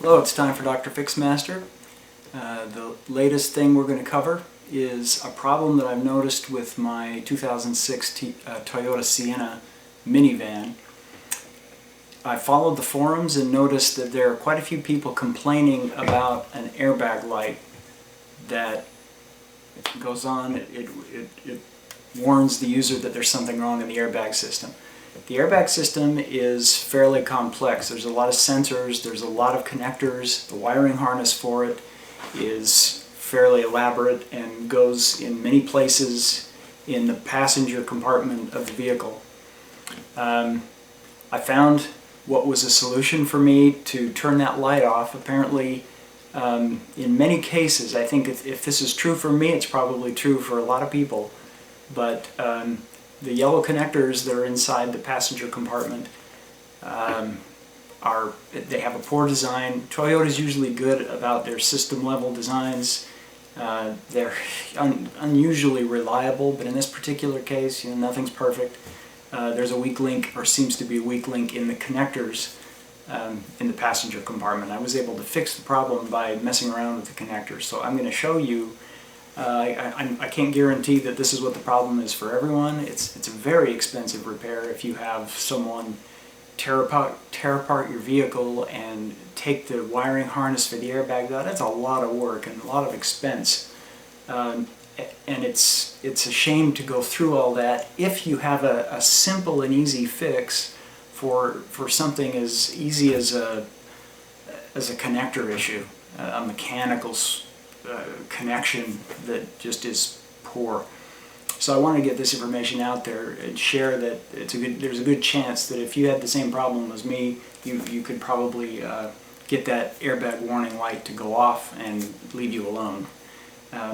Hello, it's time for Dr. Fixmaster. The latest thing we're going to cover is a problem that I've noticed with my 2006 Toyota Sienna minivan. I followed the forums and noticed that there are quite a few people complaining about an airbag light that goes on. It warns the user that there's something wrong in the airbag system. The airbag system is fairly complex. There's a lot of sensors, there's a lot of connectors. The wiring harness for it is fairly elaborate and goes in many places in the passenger compartment of the vehicle. I found what was a solution for me to turn that light off. Apparently, in many cases, I think if this is true for me, it's probably true for a lot of people, but the yellow connectors that are inside the passenger compartment they have a poor design. Toyota's usually good about their system level designs. They're unusually reliable, but in this particular case, nothing's perfect. There's a weak link, or seems to be a weak link, in the connectors in the passenger compartment. I was able to fix the problem by messing around with the connectors. So I'm going to show you. I can't guarantee that this is what the problem is for everyone. It's a very expensive repair. If you have someone tear apart your vehicle and take the wiring harness for the airbag out, that's a lot of work and a lot of expense. And it's a shame to go through all that if you have a simple and easy fix for something as easy as a connector issue, a mechanical connection that just is poor. So I want to get this information out there and share that there's a good chance that if you had the same problem as me, you could probably get that airbag warning light to go off and leave you alone.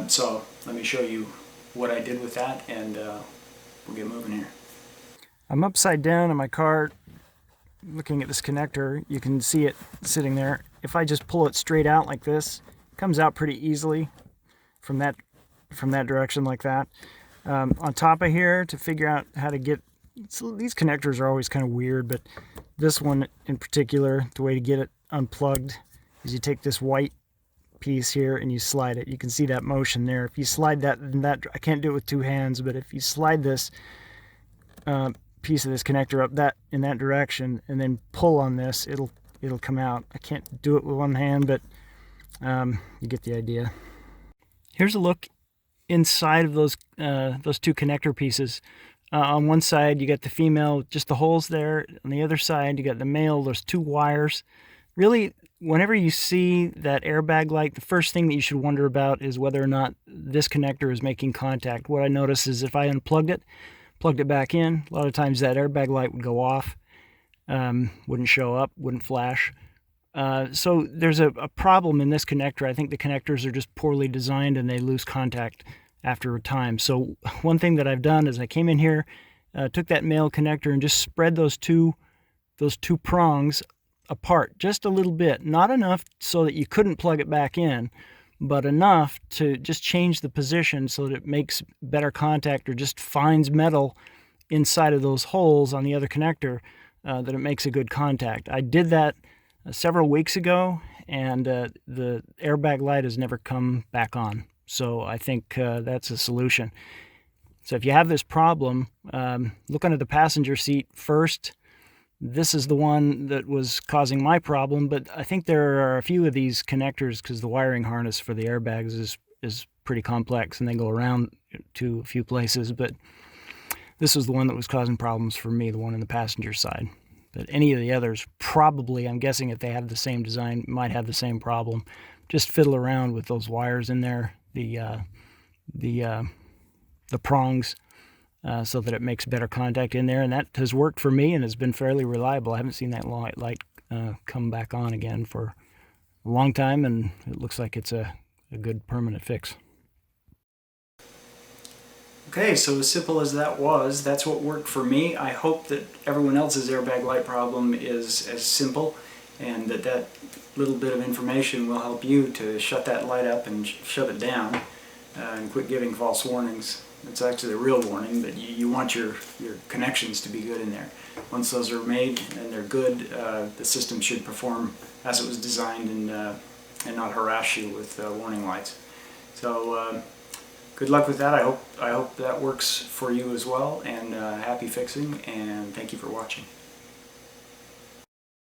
So let me show you what I did with that, and we'll get moving here. I'm upside down in my car looking at this connector. You can see it sitting there. If I just pull it straight out like this, it comes out pretty easily from that direction like that. On top of here, to figure out how to get, so these connectors are always kind of weird, but this one in particular, the way to get it unplugged is you take this white piece here and you slide it. You can see that motion there. If you slide that, I can't do it with two hands, but if you slide this piece of this connector up in that direction and then pull on this, it'll come out. I can't do it with one hand, but you get the idea. Here's a look inside of those two connector pieces. On one side you got the female, just the holes there. On the other side you got the male. There's two wires. Really, whenever you see that airbag light, the first thing that you should wonder about is whether or not this connector is making contact. What I noticed is if I unplugged it, plugged it back in, a lot of times that airbag light would go off, wouldn't show up, wouldn't flash. So there's a problem in this connector. I think the connectors are just poorly designed and they lose contact after a time. So one thing that I've done is I came in here, took that male connector and just spread those two prongs apart just a little bit. Not enough so that you couldn't plug it back in, but enough to just change the position so that it makes better contact, or just finds metal inside of those holes on the other connector, that it makes a good contact. I did that several weeks ago, and the airbag light has never come back on. So I think that's a solution. So if you have this problem, look under the passenger seat first. This is the one that was causing my problem, but I think there are a few of these connectors because the wiring harness for the airbags is pretty complex and they go around to a few places, but this was the one that was causing problems for me, the one in the passenger side. But any of the others, probably, I'm guessing if they have the same design, might have the same problem. Just fiddle around with those wires in there, the prongs, so that it makes better contact in there. And that has worked for me and has been fairly reliable. I haven't seen that light come back on again for a long time, and it looks like it's a good permanent fix. Okay, so as simple as that was, that's what worked for me. I hope that everyone else's airbag light problem is as simple, and that little bit of information will help you to shut that light up and shut it down, and quit giving false warnings. It's actually a real warning, but you want your connections to be good in there. Once those are made and they're good, the system should perform as it was designed and not harass you with warning lights. So good luck with that. I hope that works for you as well, and happy fixing, and thank you for watching.